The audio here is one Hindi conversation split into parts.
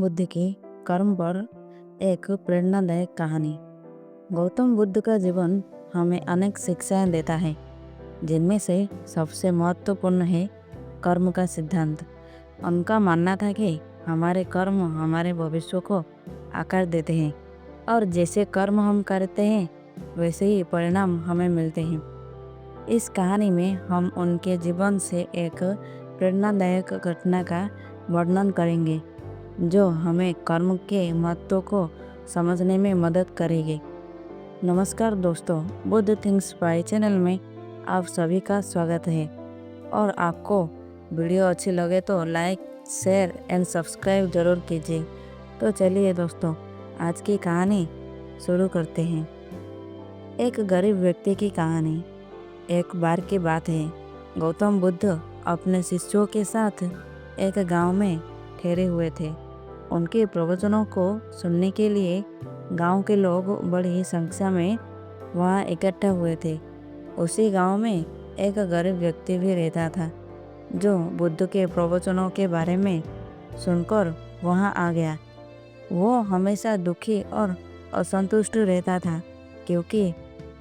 गौतम बुद्ध की कर्म पर एक प्रेरणादायक कहानी। गौतम बुद्ध का जीवन हमें अनेक शिक्षाएं देता है, जिनमें से सबसे महत्वपूर्ण है कर्म का सिद्धांत। उनका मानना था कि हमारे कर्म हमारे भविष्य को आकार देते हैं और जैसे कर्म हम करते हैं वैसे ही परिणाम हमें मिलते हैं। इस कहानी में हम उनके जीवन से एक प्रेरणादायक घटना का वर्णन करेंगे, जो हमें कर्म के महत्व को समझने में मदद करेगी। नमस्कार दोस्तों, बुद्ध थिंग्स बाय चैनल में आप सभी का स्वागत है। और आपको वीडियो अच्छी लगे तो लाइक, शेयर एंड सब्सक्राइब जरूर कीजिए। तो चलिए दोस्तों, आज की कहानी शुरू करते हैं। एक गरीब व्यक्ति की कहानी। एक बार की बात है, गौतम बुद्ध अपने शिष्यों के साथ एक गांव में ठहरे हुए थे। उनके प्रवचनों को सुनने के लिए गांव के लोग बड़ी संख्या में वहां इकट्ठा हुए थे। उसी गांव में एक गरीब व्यक्ति भी रहता था, जो बुद्ध के प्रवचनों के बारे में सुनकर वहां आ गया। वो हमेशा दुखी और असंतुष्ट रहता था, क्योंकि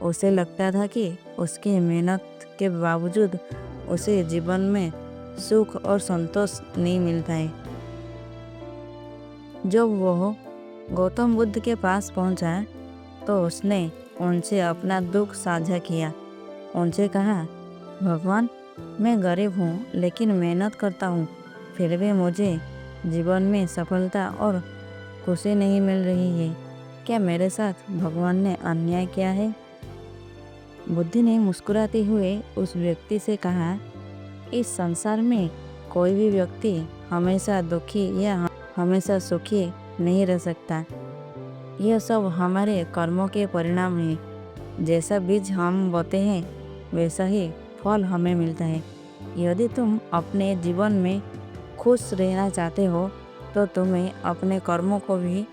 उसे लगता था कि उसकी मेहनत के बावजूद उसे जीवन में सुख और संतोष नहीं मिलता है। जब वो गौतम बुद्ध के पास पहुंचा तो उसने उनसे अपना दुख साझा किया। उनसे कहा, भगवान, मैं गरीब हूँ लेकिन मेहनत करता हूँ, फिर भी मुझे जीवन में सफलता और खुशी नहीं मिल रही है। क्या मेरे साथ भगवान ने अन्याय किया है? बुद्ध ने मुस्कुराते हुए उस व्यक्ति से कहा, इस संसार में कोई भी व्यक्ति हमेशा दुखी या हमेशा सुखी नहीं रह सकता। यह सब हमारे कर्मों के परिणाम हैं। जैसा बीज हम बोते हैं वैसा ही फल हमें मिलता है। यदि तुम अपने जीवन में खुश रहना चाहते हो तो तुम्हें अपने कर्मों को भी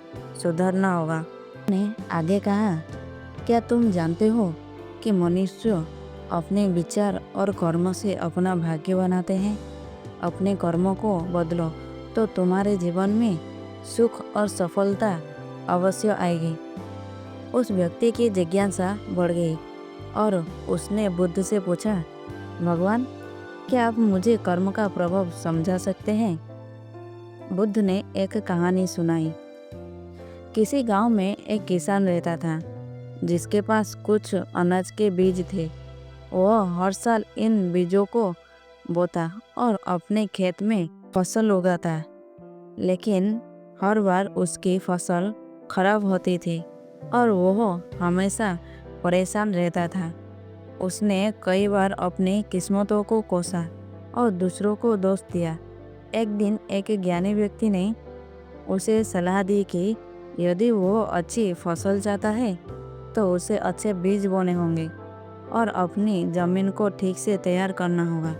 सुधारना होगा। ने आगे कहा, क्या तुम जानते हो कि मनुष्य अपने विचार और कर्म से अपना भाग्य बनाते हैं? अपने कर्मों को बदलो तो तुम्हारे जीवन में सुख और सफलता अवश्य आएगी। उस व्यक्ति की जिज्ञासा बढ़ गई और उसने बुद्ध से पूछा, भगवान, क्या आप मुझे कर्म का प्रभाव समझा सकते हैं? बुद्ध ने एक कहानी सुनाई। किसी गांव में एक किसान रहता था, जिसके पास कुछ अनाज के बीज थे। वह हर साल इन बीजों को बोता और अपने खेत में फसल उगाता, लेकिन हर बार उसकी फसल खराब होती थी और वह हमेशा परेशान रहता था। उसने कई बार अपनी किस्मतों को कोसा और दूसरों को दोष दिया। एक दिन एक ज्ञानी व्यक्ति ने उसे सलाह दी कि यदि वो अच्छी फसल चाहता है तो उसे अच्छे बीज बोने होंगे और अपनी जमीन को ठीक से तैयार करना होगा।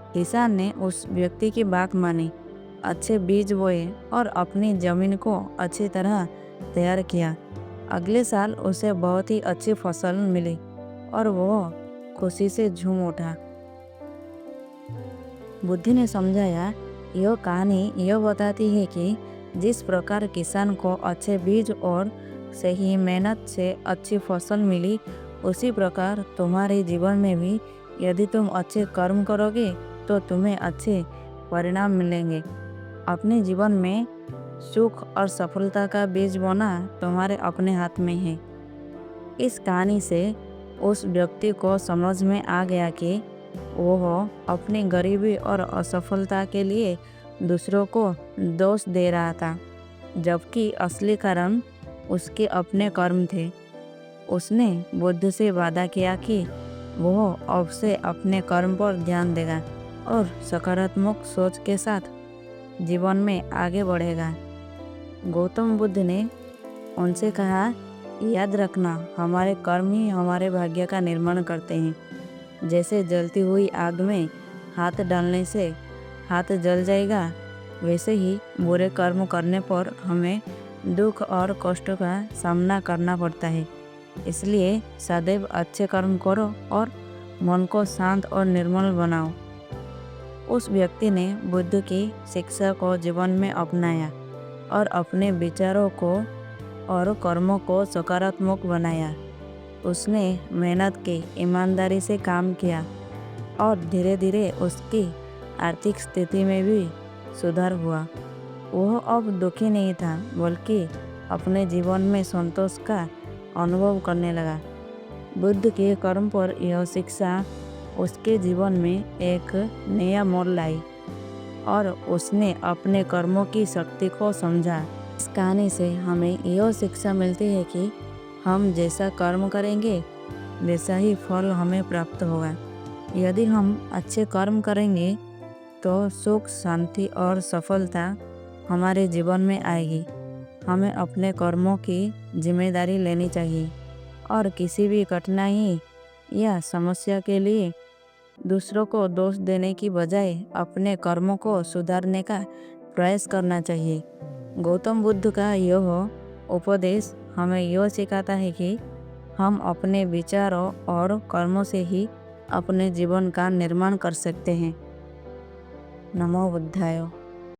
किसान ने उस व्यक्ति की बात मानी, अच्छे बीज बोए और अपनी जमीन को अच्छी तरह तैयार किया। अगले साल उसे बहुत ही अच्छी फसल मिली और वह खुशी से झूम उठा। बुद्ध ने समझाया, यह कहानी यह बताती है कि जिस प्रकार किसान को अच्छे बीज और सही मेहनत से अच्छी फसल मिली, उसी प्रकार तुम्हारे जीवन में भी यदि तुम अच्छे कर्म करोगे तो तुम्हें अच्छे परिणाम मिलेंगे। अपने जीवन में सुख और सफलता का बीज बोना तुम्हारे अपने हाथ में है। इस कहानी से उस व्यक्ति को समझ में आ गया कि वह अपनी गरीबी और असफलता के लिए दूसरों को दोष दे रहा था, जबकि असली कारण उसके अपने कर्म थे। उसने बुद्ध से वादा किया कि वह अब से अपने कर्म पर ध्यान देगा और सकारात्मक सोच के साथ जीवन में आगे बढ़ेगा। गौतम बुद्ध ने उनसे कहा, याद रखना, हमारे कर्म ही हमारे भाग्य का निर्माण करते हैं। जैसे जलती हुई आग में हाथ डालने से हाथ जल जाएगा, वैसे ही बुरे कर्म करने पर हमें दुख और कष्ट का सामना करना पड़ता है। इसलिए सदैव अच्छे कर्म करो और मन को शांत और निर्मल बनाओ। उस व्यक्ति ने बुद्ध की शिक्षा को जीवन में अपनाया और अपने विचारों को और कर्मों को सकारात्मक बनाया। उसने मेहनत की, ईमानदारी से काम किया और धीरे धीरे उसकी आर्थिक स्थिति में भी सुधार हुआ। वह अब दुखी नहीं था, बल्कि अपने जीवन में संतोष का अनुभव करने लगा। बुद्ध के कर्म पर यह शिक्षा उसके जीवन में एक नया मोड़ लाई और उसने अपने कर्मों की शक्ति को समझा। इस कहानी से हमें यह शिक्षा मिलती है कि हम जैसा कर्म करेंगे वैसा ही फल हमें प्राप्त होगा। यदि हम अच्छे कर्म करेंगे तो सुख, शांति और सफलता हमारे जीवन में आएगी। हमें अपने कर्मों की जिम्मेदारी लेनी चाहिए और किसी भी कठिनाई या समस्या के लिए दूसरों को दोष देने की बजाय अपने कर्मों को सुधारने का प्रयास करना चाहिए। गौतम बुद्ध का यह उपदेश हमें यह सिखाता है कि हम अपने विचारों और कर्मों से ही अपने जीवन का निर्माण कर सकते हैं। नमो बुद्धाय।